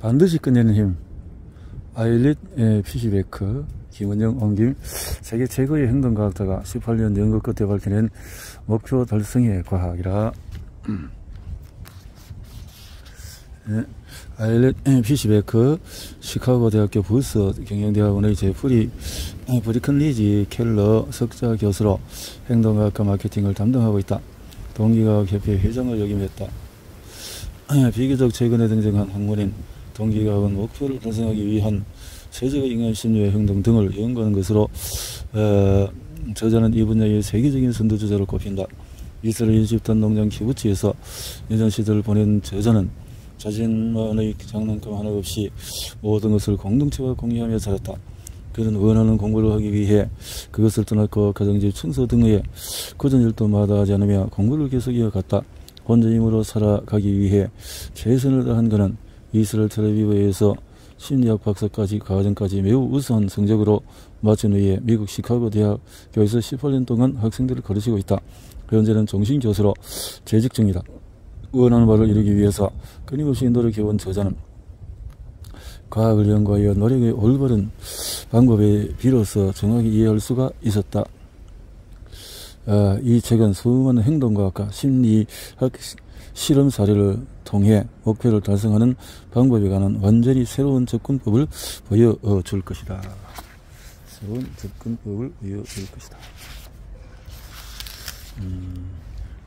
반드시 끝내는 힘. 아일릿 피시베크, 김은영 옮김. 세계 최고의 행동과학자가 18년 연구 끝에 밝혀낸 목표 달성의 과학이라. 아일릿 피시베크, 시카고 대학교 부스 경영대학원의 제프리 브리큰리지 켈러 석자 교수로 행동과학과 마케팅을 담당하고 있다. 동기과학협회 회장을 역임했다. 비교적 최근에 등장한 학문인 동기과학은 목표를 달성하기 위한 세계적 인간 심리의 행동 등을 연구하는 것으로 저자는 이 분야의 세계적인 선두주자로 꼽힌다. 이스라엘 이집트 농장 키부츠에서 예전 시절을 보낸 저자는 자신만의 장난감 하나 없이 모든 것을 공동체와 공유하며 자랐다. 그는 원하는 공부를 하기 위해 그것을 떠났고 가정집 청소 등의 굳은 일도 마다하지 않으며 공부를 계속 이어갔다. 혼자 힘으로 살아가기 위해 최선을 다한 그는 이스라엘 텔아비브에서 심리학 박사까지 과정까지 매우 우수한 성적으로 마친 후에 미국 시카고 대학교에서 18년 동안 학생들을 가르치고 있다. 현재는 정신교수로 재직 중이다. 원하는 바를 이루기 위해서 끊임없이 노력해온 저자는 과학을 연구하여 노력의 올바른 방법에 비로소 정확히 이해할 수가 있었다. 이 책은 수많은 행동과학과 심리학 실험 사례를 통해 목표를 달성하는 방법에 관한 완전히 새로운 접근법을 보여줄 것이다. 새로운 접근법을 보여줄 것이다.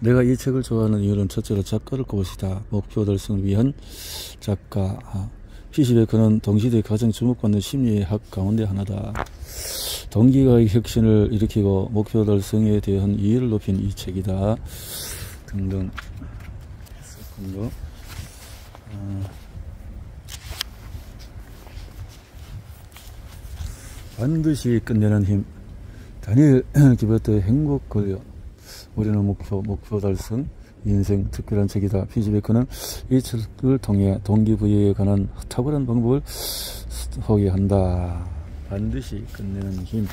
내가 이 책을 좋아하는 이유는 첫째로 작가를 꼽으시다. 목표 달성을 위한 작가. 피시베크는 동시대에 가장 주목받는 심리학 가운데 하나다. 동기과의 혁신을 일으키고 목표 달성에 대한 이해를 높인 이 책이다. 등등 했었군요. 반드시 끝내는 힘. 다니엘 기버트의 행복 권력. 우리는 목표 달성, 인생 특별한 책이다. 피시베크는 이 책을 통해 동기부여에 관한 탁월한 방법을 소개한다. 반드시 끝내는 힘.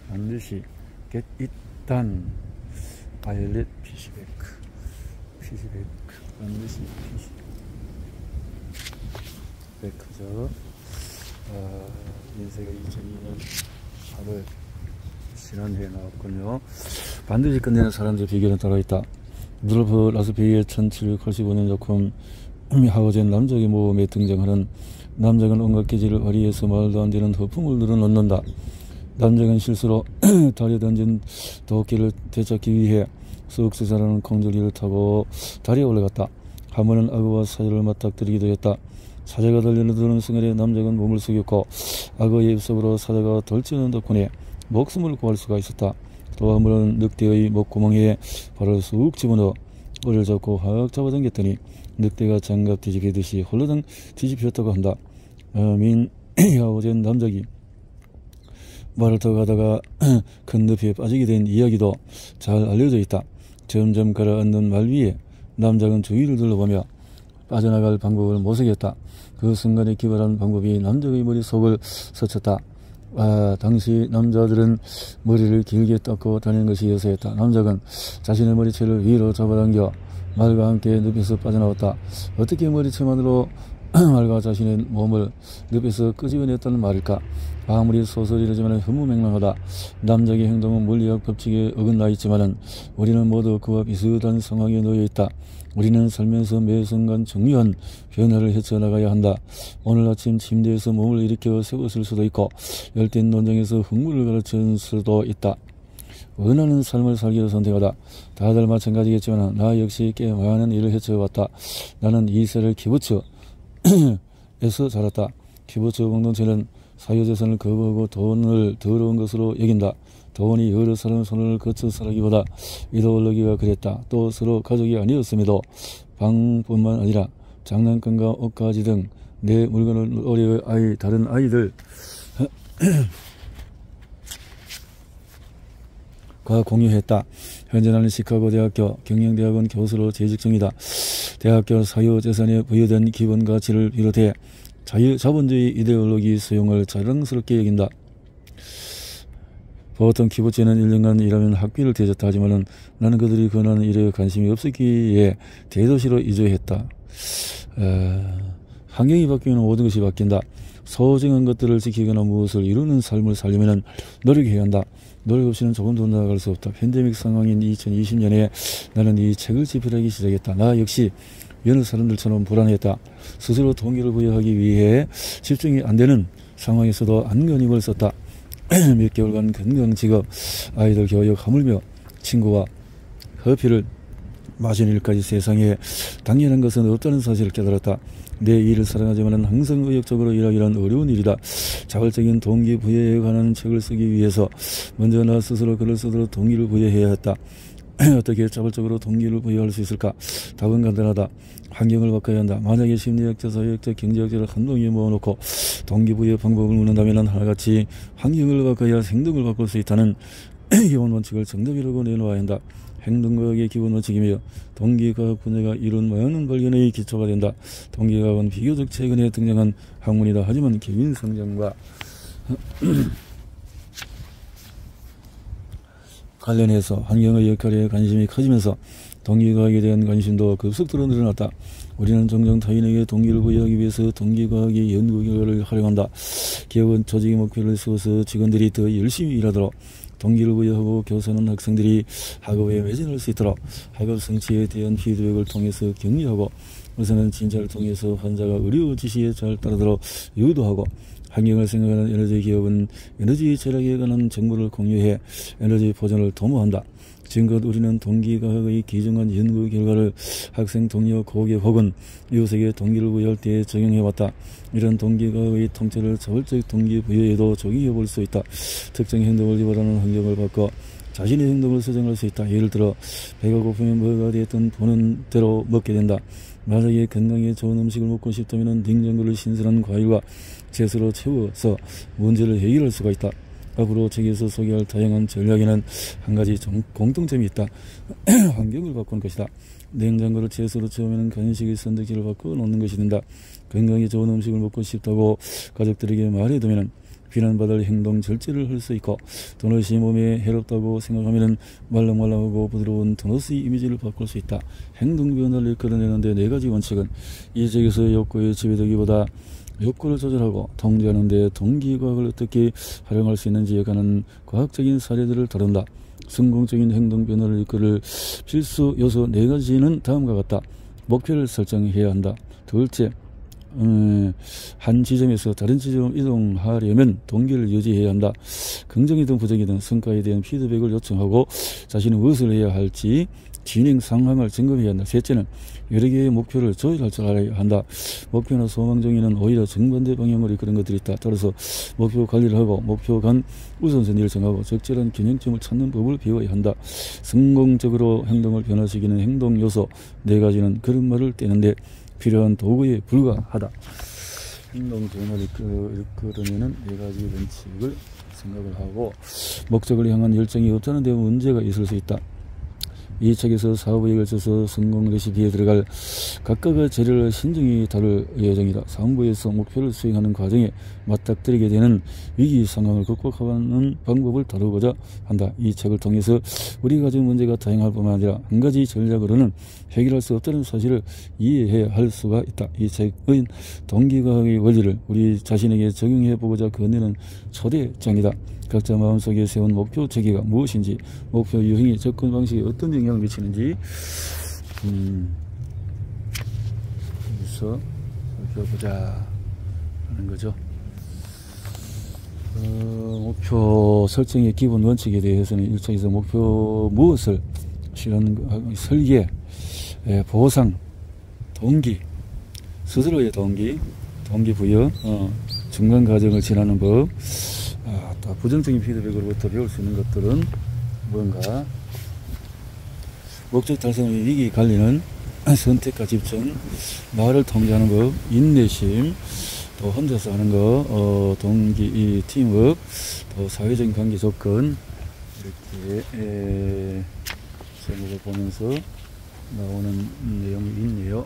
반드시 get it done. 아일릿 피시베크. 반드시 피시베크죠. 인쇄가 2002년 8월 지난해에 나왔군요. 반드시 끝내는 사람들의 비결은 따로 있다. 루돌프 라스베이의 1785년 작품 하워젠 남작의 모험에 등장하는 남작은 온갖 기질을 발휘해서 말도 안 되는 허풍을 늘어놓는다. 남작은 실수로 다리에 던진 도끼를 되찾기 위해 쑥스자라는 공주리를 타고 다리에 올라갔다. 한 번은 악어와 사자를 맞닥뜨리기도 했다. 사자가 달려드는 순간에 남작은 몸을 숙였고 악어의 입속으로 사자가 덜치는 덕분에 목숨을 구할 수가 있었다. 또 한 번은 늑대의 목구멍에 발을 쑥 집어넣어 꼬리를 잡고 확 잡아당겼더니 늑대가 장갑 뒤집히듯이 홀로당 뒤집혔다고 한다. 하워젠 남작이 말을 더 가다가 큰 늪에 빠지게 된 이야기도 잘 알려져 있다. 점점 가라앉는 말 위에 남작은 주위를 둘러보며 빠져나갈 방법을 모색했다. 그 순간에 기발한 방법이 남작의 머릿속을 스쳤다. 당시 남자들은 머리를 길게 깎고 다니는 것이 요새였다. 남작은 자신의 머리채를 위로 잡아당겨 말과 함께 늪에서 빠져나왔다. 어떻게 머리채만으로 말과 자신의 몸을 늪에서 끄집어냈다는 말일까? 아무리 소설이라지만 허무맹랑하다. 남작의 행동은 물리학 법칙에 어긋나 있지만 우리는 모두 그와 비슷한 상황에 놓여 있다. 우리는 살면서 매 순간 중요한 변화를 헤쳐나가야 한다. 오늘 아침 침대에서 몸을 일으켜 세웠을 수도 있고 열띤 논쟁에서 흥물을 가르칠 수도 있다. 원하는 삶을 살기를 선택하다. 다들 마찬가지겠지만 나 역시 꽤 많은 일을 헤쳐왔다. 나는 이스라엘 키부츠에서 자랐다. 키부츠 공동체는 사유재산을 거부하고 돈을 더러운 것으로 여긴다. 돈이 여러 사람 손을 거쳐 살기보다 이데올로기가 그랬다. 또 서로 가족이 아니었음에도 방뿐만 아니라 장난감과 옷가지 등 내 물건을 노려의 다른 아이들 과 공유했다. 현재 나는 시카고 대학교 경영대학원 교수로 재직 중이다. 대학교 사유재산에 부여된 기본 가치를 비롯해 자본주의 이데올로기 수용을 자랑스럽게 여긴다. 보통 키부츠는 1년간 일하면 학비를 대줬다 하지만 나는 그들이 권하는 일에 관심이 없었기에 대도시로 이주했다. 환경이 바뀌면 모든 것이 바뀐다. 소중한 것들을 지키거나 무엇을 이루는 삶을 살려면 노력해야 한다. 노력 없이는 조금도 나아갈 수 없다. 팬데믹 상황인 2020년에 나는 이 책을 집필하기 시작했다. 나 역시 여느 사람들처럼 불안했다. 스스로 동기를 부여하기 위해 집중이 안 되는 상황에서도 안간힘을 썼다. 몇 개월간 건강 직업, 아이들 교육, 하물며 친구와 커피를 마신 일까지 세상에 당연한 것은 없다는 사실을 깨달았다. 내 일을 사랑하지만 항상 의욕적으로 일하기란 어려운 일이다. 자발적인 동기부여에 관한 책을 쓰기 위해서 먼저 나 스스로 글을 쓰도록 동기를 부여해야 했다. 어떻게 자발적으로 동기를 부여할 수 있을까? 답은 간단하다. 환경을 바꿔야 한다. 만약에 심리학적, 사회학적, 경제학적을 한 동기에 모아놓고 동기부여 방법을 묻는다면 하나같이 환경을 바꿔야 행동을 바꿀 수 있다는 기본 원칙을 정답이라고 내놓아야 한다. 행동과학의 기본 원칙이며 동기과학 분야가 이룬 많은 발견의 기초가 된다. 동기과학은 비교적 최근에 등장한 학문이다. 하지만 개인 성장과 관련해서 환경의 역할에 관심이 커지면서 동기과학에 대한 관심도 급속도로 늘어났다. 우리는 종종 타인에게 동기를 부여하기 위해서 동기과학의 연구 결과를 활용한다. 기업은 조직의 목표를 세워서 직원들이 더 열심히 일하도록 동기를 부여하고 교사는 학생들이 학업에 매진할 수 있도록 학업 성취에 대한 피드백을 통해서 격려하고 의사는 진찰을 통해서 환자가 의료 지시에 잘 따르도록 유도하고 환경을 생각하는 에너지 기업은 에너지 절약에 관한 정보를 공유해 에너지 보존을 도모한다. 지금껏 우리는 동기과학의 기증한 연구 결과를 학생, 동료, 고객 혹은 이웃에게 동기를 부여할 때 적용해왔다. 이런 동기과학의 통째를 자발적 동기부여에도 적용해볼 수 있다. 특정 행동을 유발하는 환경을 바꿔 자신의 행동을 수정할 수 있다. 예를 들어 배가 고프면 뭐가 되었든 보는 대로 먹게 된다. 만약에 건강에 좋은 음식을 먹고 싶다면 냉장고를 신선한 과일과 채소로 채워서 문제를 해결할 수가 있다. 앞으로 책에서 소개할 다양한 전략에는 한 가지 공통점이 있다. 환경을 바꾸는 것이다. 냉장고를 채소로 채우면 간식의 선택지를 바꿔 놓는 것이 된다. 건강에 좋은 음식을 먹고 싶다고 가족들에게 말해두면 비난받을 행동 절제를 할 수 있고 도넛이 몸에 해롭다고 생각하면 말랑말랑하고 부드러운 도넛의 이미지를 바꿀 수 있다. 행동 변화를 이끌어내는 데 4가지 원칙은 이 책에서 욕구에 지배되기보다 욕구를 조절하고 통제하는 데 동기과학을 어떻게 활용할 수 있는지에 관한 과학적인 사례들을 다룬다. 성공적인 행동 변화를 이끌을 필수 요소 4가지는 다음과 같다. 목표를 설정해야 한다. 둘째, 한 지점에서 다른 지점으로 이동하려면 동기를 유지해야 한다. 긍정이든 부정이든 성과에 대한 피드백을 요청하고 자신이 무엇을 해야 할지 진행 상황을 점검해야 한다. 셋째는 여러 개의 목표를 조율할 줄 알아야 한다. 목표나 소망 중에는 오히려 정반대 방향으로 이끄는 것들이 있다. 따라서 목표 관리를 하고 목표 간 우선순위를 정하고 적절한 균형점을 찾는 법을 배워야 한다. 성공적으로 행동을 변화시키는 행동 요소 4가지는 그런 말을 떼는데 필요한 도구에 불과하다. 행동 변화를 이끌어내는 4가지 원칙을 생각을 하고 목적을 향한 열정이 없다는 데 문제가 있을 수 있다. 이 책에서 사업에 걸쳐서 성공 레시피에 들어갈 각각의 재료를 신중히 다룰 예정이다. 사무부에서 목표를 수행하는 과정에 맞닥뜨리게 되는 위기 상황을 극복하는 방법을 다루고자 한다. 이 책을 통해서 우리가 가진 문제가 다양할 뿐만 아니라 한 가지 전략으로는 해결할 수 없다는 사실을 이해해야 할 수가 있다. 이 책은 동기과학의 원리를 우리 자신에게 적용해 보고자 건네는 초대장이다. 각자 마음속에 세운 목표 체계가 무엇인지, 목표 유형이 접근 방식에 어떤 영향을 미치는지 여기서 살펴보자 하는 거죠. 목표 설정의 기본 원칙에 대해서는 1차에서 목표 무엇을 실현하는 설계, 보상, 동기, 스스로의 동기부여, 중간 과정을 지나는 법, 부정적인 피드백으로부터 배울 수 있는 것들은 뭔가 목적 달성의 위기 관리는 선택과 집중, 말을 통제하는 법, 인내심, 또 혼자서 하는 거, 동기, 팀워크, 또 사회적인 관계 조건 이렇게 제목을 보면서 나오는 내용이 있네요.